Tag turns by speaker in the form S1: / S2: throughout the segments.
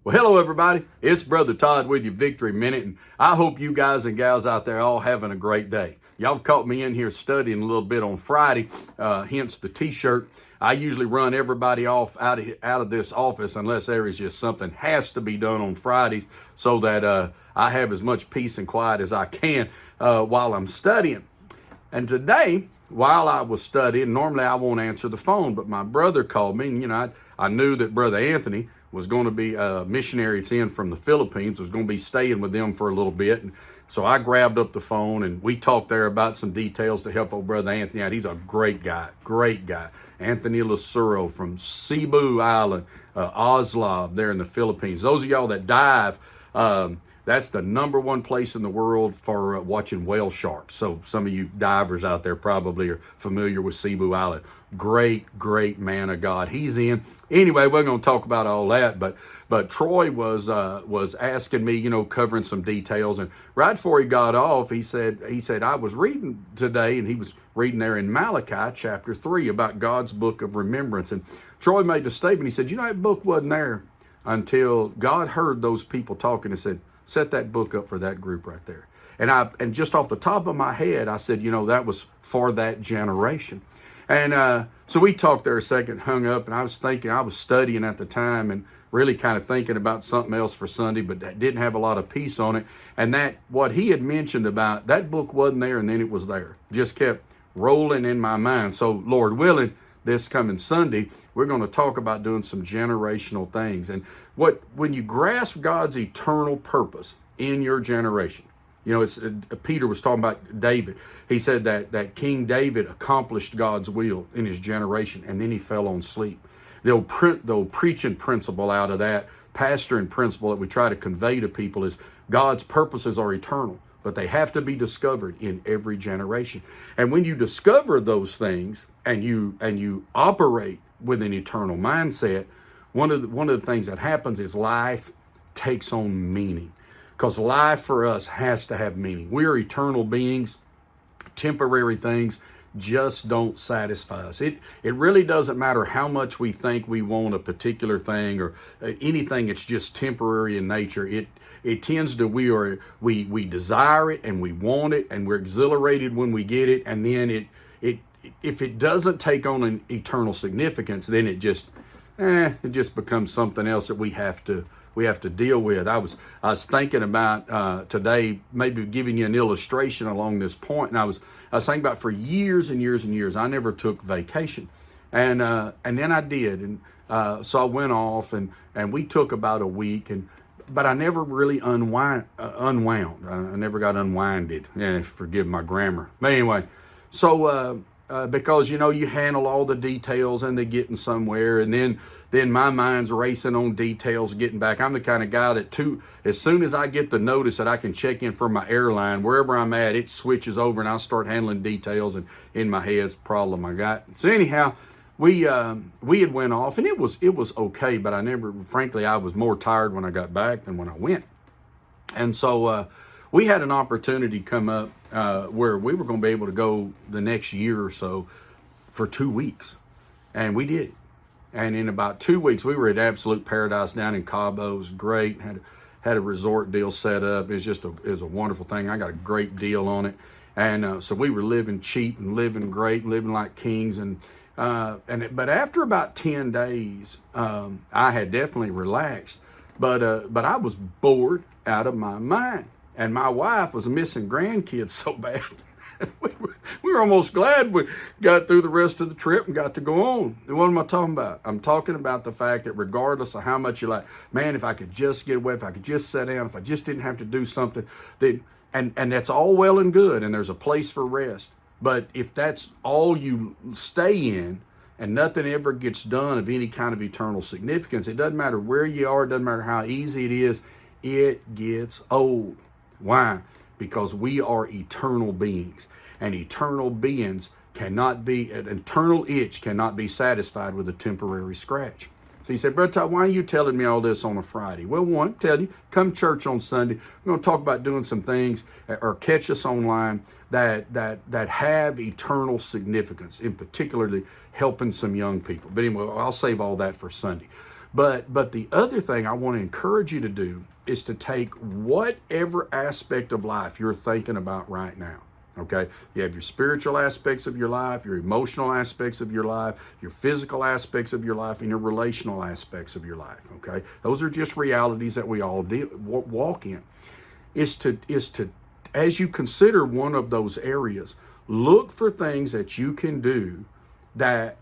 S1: Well, hello everybody. It's Brother Todd with your Victory Minute, and I hope you guys and gals out there all having a great day. Y'all caught me in here studying a little bit on Friday, hence the t-shirt. I usually run everybody off out of this office unless there is just something has to be done on Fridays so that I have as much peace and quiet as I can while I'm studying. And today, while I was studying, normally I won't answer the phone, but my brother called me, and I knew that Brother Anthony was going to be a missionary that's in from the Philippines, was going to be staying with them for a little bit. And so I grabbed up the phone and we talked there about some details to help old Brother Anthony out. He's a great guy. Anthony Lasuro from Cebu Island, Oslab there in the Philippines. Those of y'all that dive, that's the #1 place in the world for watching whale sharks. So some of you divers out there probably are familiar with Cebu Island. Great man of God. He's in. Anyway, we're going to talk about all that. But Troy was asking me, covering some details. And right before he got off, he said, I was reading today, and he was reading there in Malachi chapter 3 about God's book of remembrance. And Troy made the statement. He said, that book wasn't there until God heard those people talking and said, set that book up for that group right there. And just off the top of my head, I said, that was for that generation. And so we talked there a second, hung up, and I was studying at the time and really kind of thinking about something else for Sunday, but that didn't have a lot of peace on it. And that what he had mentioned about that book wasn't there, and then it was there. Just kept rolling in my mind. So Lord willing, this coming Sunday, we're going to talk about doing some generational things. And when you grasp God's eternal purpose in your generation, Peter was talking about David. He said that King David accomplished God's will in his generation, and then he fell on sleep. The old preaching principle out of that, pastoring principle that we try to convey to people is God's purposes are eternal, but they have to be discovered in every generation. And when you discover those things and you operate with an eternal mindset, one of the things that happens is life takes on meaning. Because life for us has to have meaning. We are eternal beings. Temporary things just don't satisfy us. It really doesn't matter how much we think we want a particular thing or anything that's just temporary in nature. It tends to we desire it and we want it and we're exhilarated when we get it, and then if it doesn't take on an eternal significance, then it just becomes something else that we have to deal with. I was thinking about today, maybe giving you an illustration along this point, and I was thinking about for years and years and years, I never took vacation, and then I did, and so I went off, and we took about a week, but I never really unwound. I never got unwinded. Yeah, forgive my grammar. But anyway, so because you handle all the details and they're getting somewhere, and then my mind's racing on details getting back. I'm the kind of guy that as soon as I get the notice that I can check in from my airline, wherever I'm at, it switches over and I start handling details, and in my head's a problem I got. So anyhow, we had went off, and it was okay, but frankly, I was more tired when I got back than when I went. And so we had an opportunity come up where we were going to be able to go the next year or so for 2 weeks. And we did. And in about 2 weeks, we were at Absolute Paradise down in Cabo. It was great. Had a resort deal set up. It was a wonderful thing. I got a great deal on it. And so we were living cheap and living great and living like kings. But after about 10 days, I had definitely relaxed. But I was bored out of my mind. And my wife was missing grandkids so bad. we were almost glad we got through the rest of the trip and got to go on. And what am I talking about? I'm talking about the fact that regardless of how much you like, man, if I could just get away, if I could just sit down, if I just didn't have to do something, and that's all well and good, and there's a place for rest. But if that's all you stay in and nothing ever gets done of any kind of eternal significance, it doesn't matter where you are, it doesn't matter how easy it is, it gets old. Why? Because we are eternal beings, and eternal beings an eternal itch cannot be satisfied with a temporary scratch. So he said, Brother Todd, why are you telling me all this on a Friday? Well, one, tell you, come to church on Sunday. We're going to talk about doing some things, or catch us online that have eternal significance, in particularly helping some young people. But anyway, I'll save all that for Sunday. But the other thing I want to encourage you to do is to take whatever aspect of life you're thinking about right now. Okay, you have your spiritual aspects of your life, your emotional aspects of your life, your physical aspects of your life, and your relational aspects of your life. Okay, those are just realities that we all walk in. Is to as you consider one of those areas, look for things that you can do that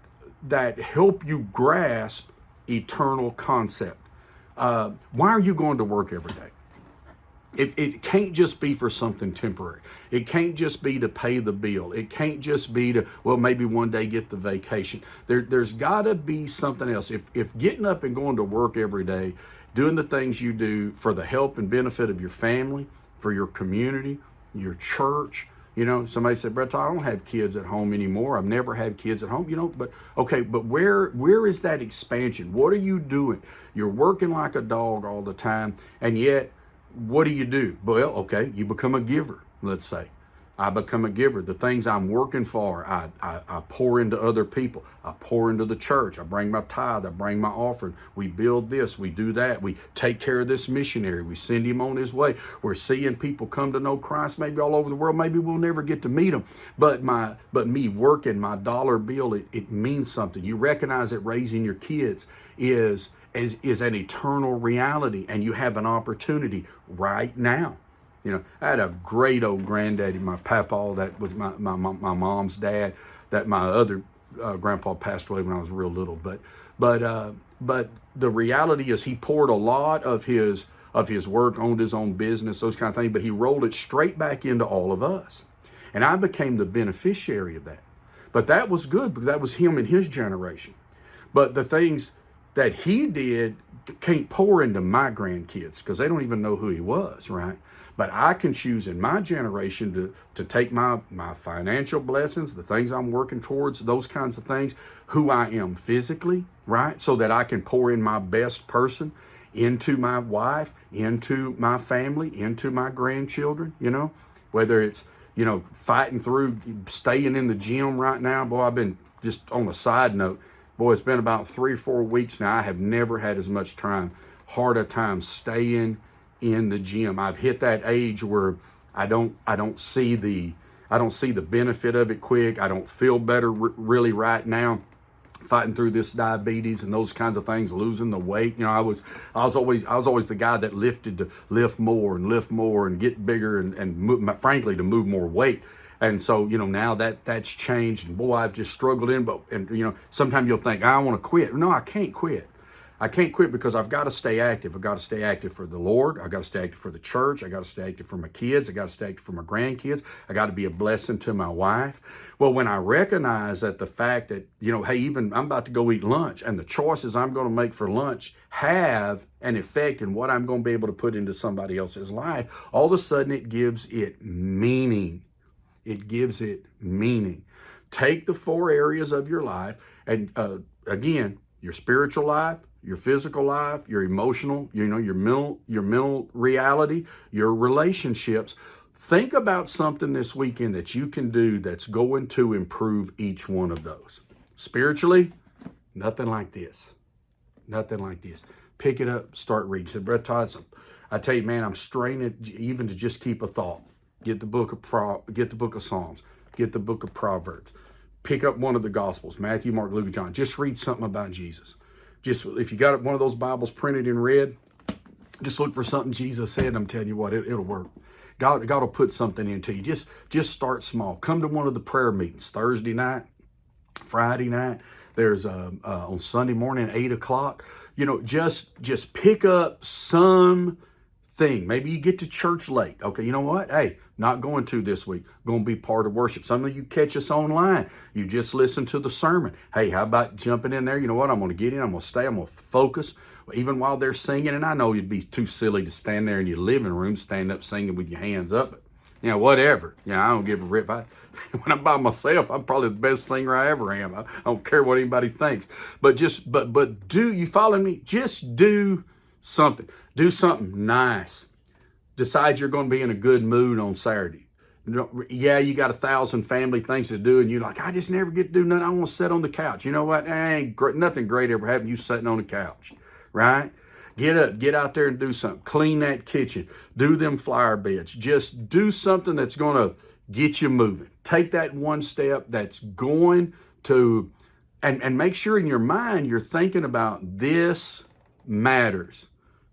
S1: help you grasp eternal concept. Why are you going to work every day? It can't just be for something temporary. It can't just be to pay the bill. It can't just be to, well, maybe one day get the vacation. There's got to be something else. If getting up and going to work every day, doing the things you do for the help and benefit of your family, for your community, your church. Somebody said, Brett, I don't have kids at home anymore. I've never had kids at home, but okay, but where is that expansion? What are you doing? You're working like a dog all the time, and yet, what do? Well, okay, you become a giver, let's say. I become a giver. The things I'm working for, I pour into other people. I pour into the church. I bring my tithe. I bring my offering. We build this. We do that. We take care of this missionary. We send him on his way. We're seeing people come to know Christ maybe all over the world. Maybe we'll never get to meet them. But me working my dollar bill, it means something. You recognize that raising your kids is an eternal reality, and you have an opportunity right now. I had a great old granddaddy, my papa, that was my mom's dad, that my other grandpa passed away when I was real little. But the reality is he poured a lot of his work, owned his own business, those kind of things, but he rolled it straight back into all of us. And I became the beneficiary of that. But that was good because that was him and his generation. But the things that he did can't pour into my grandkids because they don't even know who he was, right? But I can choose in my generation to take my financial blessings, the things I'm working towards, those kinds of things, who I am physically, right? So that I can pour in my best person into my wife, into my family, into my grandchildren, whether it's, fighting through, staying in the gym right now. Boy, I've been, just on a side note, boy, it's been about 3 or 4 weeks now. I have never had as much harder time staying in the gym. I've hit that age where I don't see the benefit of it quick. I don't feel better really right now, fighting through this diabetes and those kinds of things, losing the weight. I was always the guy that lifted to lift more and get bigger and move, frankly, to move more weight. And so, now that's changed, and boy, I've just struggled sometimes you'll think, I want to quit. No, I can't quit. I can't quit because I've got to stay active. I've got to stay active for the Lord. I've got to stay active for the church. I got to stay active for my kids. I got to stay active for my grandkids. I got to be a blessing to my wife. Well, when I recognize that the fact that, hey, even I'm about to go eat lunch, and the choices I'm going to make for lunch have an effect in what I'm going to be able to put into somebody else's life, all of a sudden it gives it meaning. It gives it meaning. Take the 4 areas of your life, and again, your spiritual life, your physical life, your emotional, your mental reality, your relationships. Think about something this weekend that you can do that's going to improve each one of those. Spiritually, nothing like this. Nothing like this. Pick it up, start reading. Said, Brett Todd, I tell you, man, I'm straining even to just keep a thought. Get the book of Psalms. Get the book of Proverbs. Pick up one of the Gospels, Matthew, Mark, Luke, John. Just read something about Jesus. Just if you got one of those Bibles printed in red, just look for something Jesus said. I'm telling you what, it'll work. God will put something into you. Just start small. Come to one of the prayer meetings Thursday night, Friday night. There's on Sunday morning at 8 o'clock. Just pick up some thing. Maybe you get to church late. Okay, you know what? Hey, not going to this week. Going to be part of worship. Some of you catch us online. You just listen to the sermon. Hey, how about jumping in there? You know what? I'm going to get in. I'm going to stay. I'm going to focus. Even while they're singing. And I know you'd be too silly to stand there in your living room, stand up singing with your hands up. But, whatever. I don't give a rip. When I'm by myself, I'm probably the best singer I ever am. I don't care what anybody thinks. But do you follow me? Just do something. Do something nice. Decide you're going to be in a good mood on Saturday. You got 1,000 family things to do, and you're like, I just never get to do nothing. I want to sit on the couch. You know what? Ain't nothing great ever happened. You sitting on the couch. right? Get up, get out there and do something. Clean that kitchen. Do them flower beds. Just do something that's going to get you moving. Take that one step that's going to, and make sure in your mind you're thinking about this matters.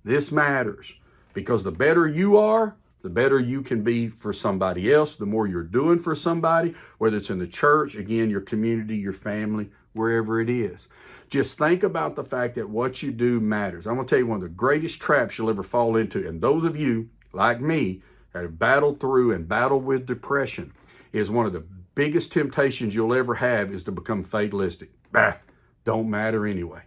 S1: This matters. Because the better you are, the better you can be for somebody else. The more you're doing for somebody, whether it's in the church, again, your community, your family, wherever it is. Just think about the fact that what you do matters. I'm going to tell you one of the greatest traps you'll ever fall into. And those of you, like me, that have battled through and battled with depression, is one of the biggest temptations you'll ever have is to become fatalistic. Bah, don't matter anyway.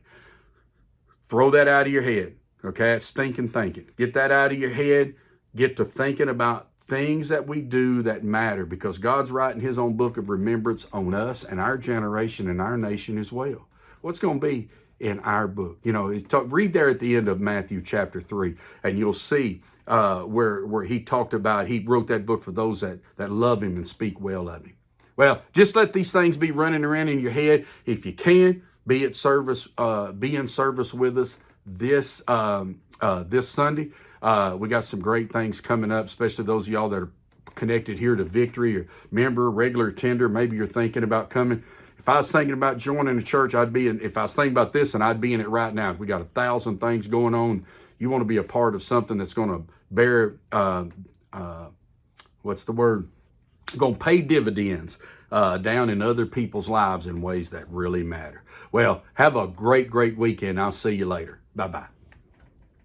S1: Throw that out of your head. Okay, it's stinking thinking. Get that out of your head. Get to thinking about things that we do that matter, because God's writing his own book of remembrance on us and our generation and our nation as well. What's going to be in our book? You know, read there at the end of Matthew chapter 3, and you'll see where he talked about, he wrote that book for those that love him and speak well of him. Well, just let these things be running around in your head. If you can, be in service with us this Sunday. We got some great things coming up, especially those of y'all that are connected here to Victory, or member, regular attender. Maybe you're thinking about coming. If I was thinking about joining the church, if I was thinking about this, and I'd be in it right now. We got 1,000 things going on. You want to be a part of something that's going to bear, going to pay dividends down in other people's lives in ways that really matter. Well, have a great, great weekend. I'll see you later. Bye-bye.